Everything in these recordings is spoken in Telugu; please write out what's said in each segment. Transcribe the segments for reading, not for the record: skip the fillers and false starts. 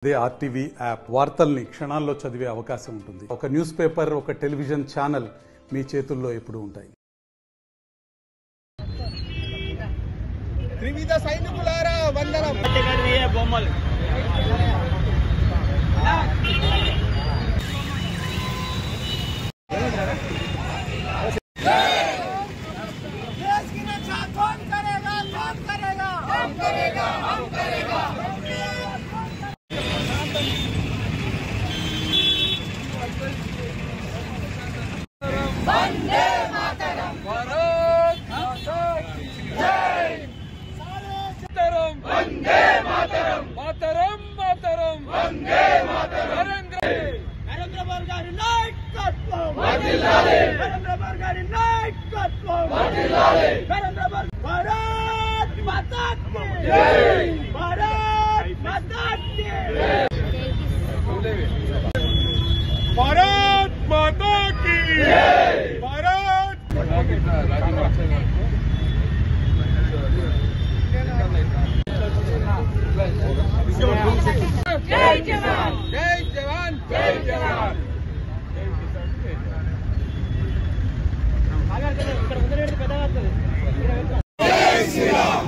అదే ఆర్టీవీ యాప్ వార్తల్ని క్షణాల్లో చదివే అవకాశం ఉంటుంది. ఒక న్యూస్ పేపర్, ఒక టెలివిజన్ ఛానల్ మీ చేతుల్లో ఎప్పుడూ ఉంటాయి. త్రివిధ సైనికులారా వందనం. బొమ్మలు वंदे मातरम, भारत माता की जय, वंदे मातरम, मातरम मातरम, वंदे मातरम, नरेंद्र मोदी गारी नायकत्వం వర్ధిల్లాలి, नरेंद्र मोदी गारी नायकत्వం వర్ధిల్లాలి, नरेंद्र मोदी भारत माता की जय, भारत माता की जय, भारत माता की जय, भारत जय जवान, जय जवान, जय जवान. जय श्री राम.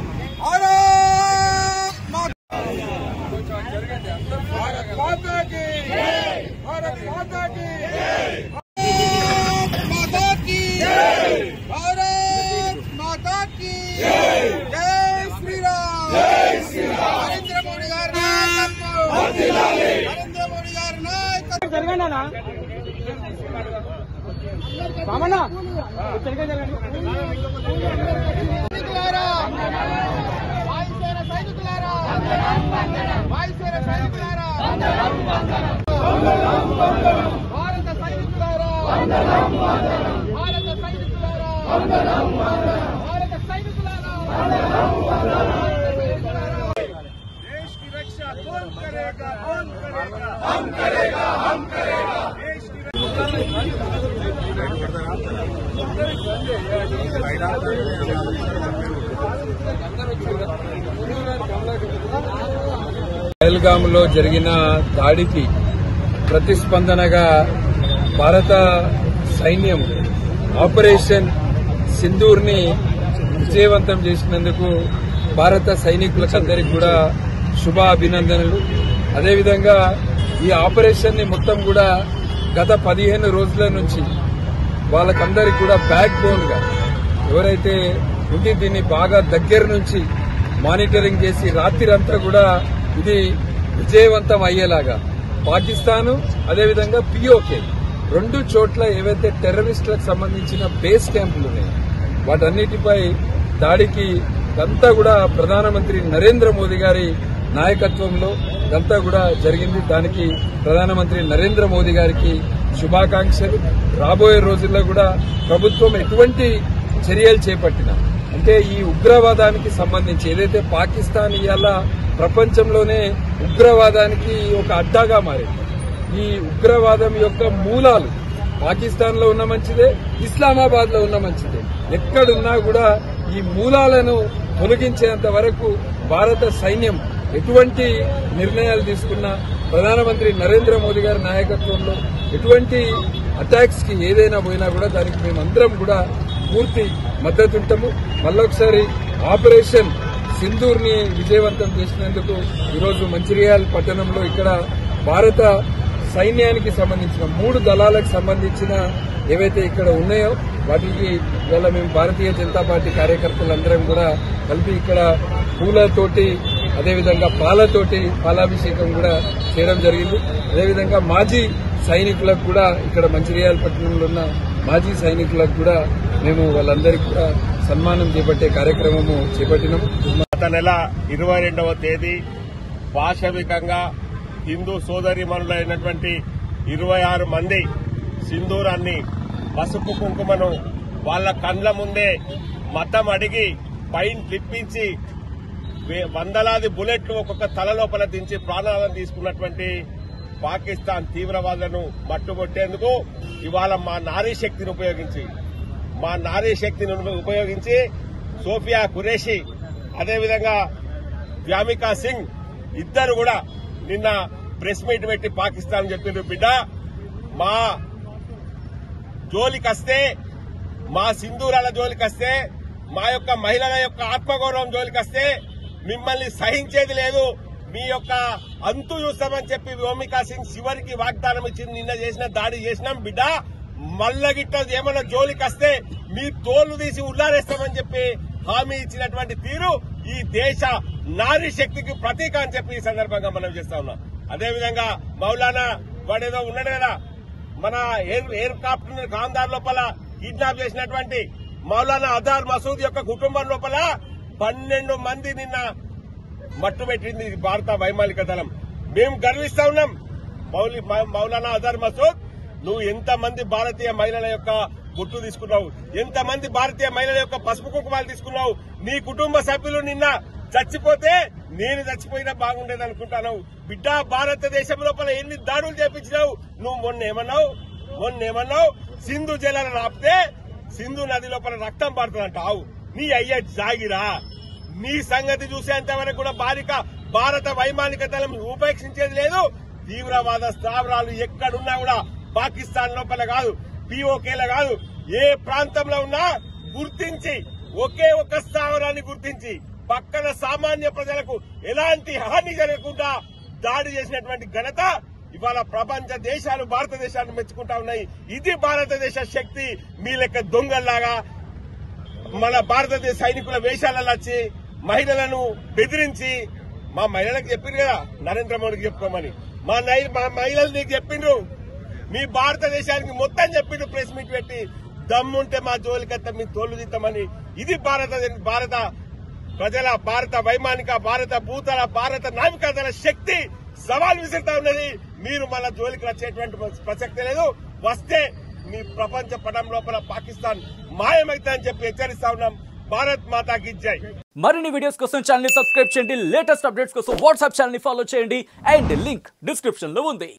भारत माता की जय, भारत माता की जय, भारत माता की जय, भारत माता की जय, जय श्री राम. जय श्री राम. नरेंद्र मोदी गाరి నాయకత్వం వర్ధిల్లాలి, नरेंद्र मोदी गाరి నాయకత్వం సైనికులారా, వాయుసేన సైనికులారా, వాయుసేన సైనికులారా, భారత సైనికులారా, భారత సైనికులారా, భారత సైనికులారా, देश की रक्षा कौन करेगा, कौन करेगा, हम करेगा, हम करेगा. देश की పహల్గామ్లో జరిగిన దాడికి ప్రతిస్పందనగా భారత సైన్యం ఆపరేషన్ సింధూర్ని విజయవంతం చేసినందుకు భారత సైనికులకందరికీ కూడా శుభ అభినందనలు. అదేవిధంగా ఈ ఆపరేషన్ని మొత్తం కూడా గత 15 రోజుల నుంచి వాళ్ళకందరికీ కూడా బ్యాక్ బోన్ గా ఎవరైతే ఉండి దీన్ని బాగా దగ్గర నుంచి మానిటరింగ్ చేసి రాత్రిరంతా కూడా ఇది విజయవంతం అయ్యేలాగా పాకిస్తాన్ అదేవిధంగా పిఓకే 2 చోట్ల ఏవైతే టెర్రరిస్టులకు సంబంధించిన బేస్ క్యాంపులు ఉన్నాయో వాటన్నిటిపై దాడికి అంతా కూడా ప్రధానమంత్రి నరేంద్ర మోదీ గారి నాయకత్వంలో ఇదంతా కూడా జరిగింది. దానికి ప్రధానమంత్రి నరేంద్ర మోదీ గారికి శుభాకాంక్షలు. రాబోయే రోజుల్లో కూడా ప్రభుత్వం ఎటువంటి చర్యలు చేపట్టినా అంటే ఈ ఉగ్రవాదానికి సంబంధించి ఏదైతే పాకిస్తాన్ ఇవాళ ప్రపంచంలోనే ఉగ్రవాదానికి ఒక అడ్డాగా మారింది. ఈ ఉగ్రవాదం యొక్క మూలాలు పాకిస్తాన్ లో ఉన్న మంచిదే, ఇస్లామాబాద్ లో ఉన్న మంచిదే. ఎక్కడున్నా కూడా ఈ మూలాలను తొలగించేంత వరకు భారత సైన్యం ఎటువంటి నిర్ణయాలు తీసుకున్నా ప్రధానమంత్రి నరేంద్ర మోదీ గారి నాయకత్వంలో ఎటువంటి అటాక్స్ కి ఏదైనా పోయినా కూడా దానికి మేమందరం కూడా పూర్తి మద్దతుంటాము. మళ్ళొకసారి ఆపరేషన్ సింధూర్ ని విజయవంతం చేసినందుకు ఈరోజు మంచిర్యాల పట్టణంలో ఇక్కడ భారత సైన్యానికి సంబంధించిన 3 దళాలకు సంబంధించిన ఏవైతే ఇక్కడ ఉన్నాయో వాటికి ఇవాళ మేము భారతీయ జనతా పార్టీ కార్యకర్తలందరం కూడా కలిపి ఇక్కడ పూలతోటి అదేవిధంగా పాలతోటి పాలాభిషేకం కూడా చేయడం జరిగింది. అదేవిధంగా మాజీ సైనికులకు కూడా ఇక్కడ మంచిర్యాల పట్టణంలో ఉన్న మాజీ సైనికులకు కూడా మేము వాళ్ళందరికీ కూడా సన్మానం చేపట్టే కార్యక్రమము చేపట్టినాము. గత నెల 22వ తేదీ పాశవికంగా హిందూ సోదరిమణులైనటువంటి 26 మంది సింధూరాన్ని పసుపు కుంకుమను వాళ్ల కండ్ల ముందే మతం అడిగి పైన తిప్పించి వందలాది బుల్లెట్లు ఒక్కొక్క తల లోపల దించి ప్రాణాలను తీసుకున్నటువంటి పాకిస్తాన్ తీవ్రవాదులను మట్టుకొట్టేందుకు ఇవాళ మా నారీ శక్తిని ఉపయోగించి సోఫియా ఖురేషి అదేవిధంగా వ్యామికా సింగ్ ఇద్దరు కూడా నిన్న ప్రెస్ మీట్ పెట్టి పాకిస్తాన్ చెప్పిండ్రు, బిడ్డ మా జోలికస్తే, మా సింధూరాల జోలికస్తే, మా యొక్క మహిళల యొక్క ఆత్మగౌరవం జోలికస్తే మిమ్మల్ని సహించేది లేదు, మీ యొక్క అంతు చూస్తామని చెప్పి వ్యోమికా సింగ్ చివరికి వాగ్దానం ఇచ్చింది. నిన్న చేసిన దాడి చేసినాం బిడ్డ, మల్లగిట్ట ఏమన్నా జోలికస్తే మీ తోళ్లు తీసి ఉల్లారేస్తామని చెప్పి హామీ ఇచ్చినటువంటి తీరు ఈ దేశ నారీ శక్తికి ప్రతీక అని చెప్పి ఈ సందర్భంగా మనం చేస్తా ఉన్నాం. అదేవిధంగా మౌలానా వాడేదో ఉన్నాడు కదా, మన ఎయిర్ క్రాఫ్ట్ ఖాందార్ లోపల కిడ్నాప్ చేసినటువంటి మౌలానా అజార్ మసూద్ యొక్క కుటుంబం లోపల 12 మంది నిన్న మట్టు పెట్టింది భారత వైమానిక దళం. మేము గర్విస్తా ఉన్నాం. మౌలానా అజార్ మసూద్, నువ్వు ఎంతమంది భారతీయ మహిళల యొక్క గుట్టు తీసుకున్నావు, ఎంతమంది భారతీయ మహిళల యొక్క పసుపు కుంకుమాలు తీసుకున్నావు. నీ కుటుంబ సభ్యులు నిన్న చచ్చిపోతే నేను చచ్చిపోయినా బాగుండేది అనుకుంటాను. బిడ్డ, భారతదేశం లోపల ఎన్ని దాడులు చేపించినావు. నువ్వు మొన్నేమన్నావు సింధు జలాలను ఆపితే సింధు నది లోపల రక్తం పడుతుందంటావు. నీ అయ్య జాగిరా, నీ సంగతి చూసేంత వరకు కూడా భారత వైమానిక దళం ఉపేక్షించేది లేదు. తీవ్రవాద స్థావరాలు ఎక్కడున్నా కూడా పాకిస్తాన్ లోపల కాదు, పీఓకేల కాదు, ఏ ప్రాంతంలో ఉన్నా గుర్తించి ఒకే ఒక స్థావరాన్ని గుర్తించి పక్కన సామాన్య ప్రజలకు ఎలాంటి హాని జరగకుండా దాడి చేసినటువంటి ఘనత ఇవాళ ప్రపంచ దేశాలు భారతదేశాన్ని మెచ్చుకుంటా ఉన్నాయి. ఇది భారతదేశ శక్తి. మీ లెక్క దొంగల్లాగా మన భారతదేశ సైనికుల వేషాలలో వచ్చి మహిళలను బెదిరించి, మా మహిళలకు చెప్పిండ్రు కదా నరేంద్ర మోడీకి చెప్పుకోమని, మా మహిళలు నీకు చెప్పిండ్రు, మీ భారతదేశానికి మొత్తం చెప్పిండ్రు ప్రెస్ మీట్ పెట్టి, దమ్ముంటే మా జోలికత్త మీ తోళ్లు తీస్తామని. ఇది భారత ప్రజల, భారత వైమానిక, భారత భూతల, భారత నావికాదళ శక్తి సవాల్ విసురుతా ఉన్నది. మీరు మన జోలికి వచ్చేటువంటి ప్రసక్తి లేదు. వస్తే మీ ప్రపంచ పటం లోపల పాకిస్తాన్ మాయమైతే అని చెప్పి హెచ్చరిస్తా ఉన్నాం. భారత్ మాతాకి జై. మరిన్ని వీడియోస్ కోసం ఛానల్ ని సబ్స్క్రైబ్ చేయండి, లేటెస్ట్ అప్డేట్స్ కోసం వాట్సాప్ ఛానల్ ని ఫాలో చేయండి, అండ్ లింక్ డిస్క్రిప్షన్ లో ఉంది.